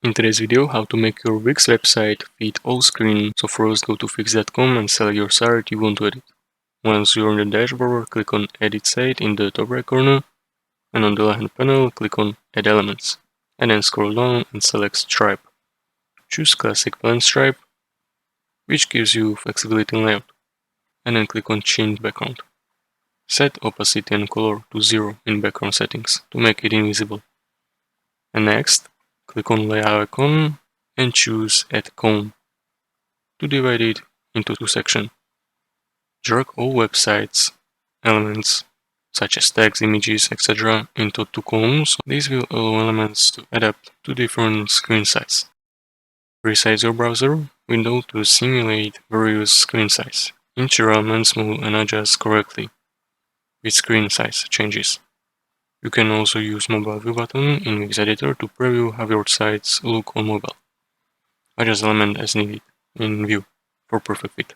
In today's video, how to make your Wix website fit all screen. So first go to wix.com and select your site you want to edit. Once you're on the dashboard, click on Edit Site in the top right corner, and on the left-hand panel, click on Add Elements, and then scroll down and select Stripe. Choose Classic Blend Stripe, which gives you flexibility in layout, and then click on Change Background. Set opacity and color to 0 in background settings to make it invisible. And next, click on Layout icon and choose Add Cone to divide it into two sections. Drag all websites elements such as tags, images, etc. into two columns. This will allow elements to adapt to different screen sizes. Resize your browser window to simulate various screen sizes. Ensure elements move and adjust correctly with screen size changes. You can also use mobile view button in Wix editor to preview how your sites look on mobile. Adjust element as needed in view for perfect fit.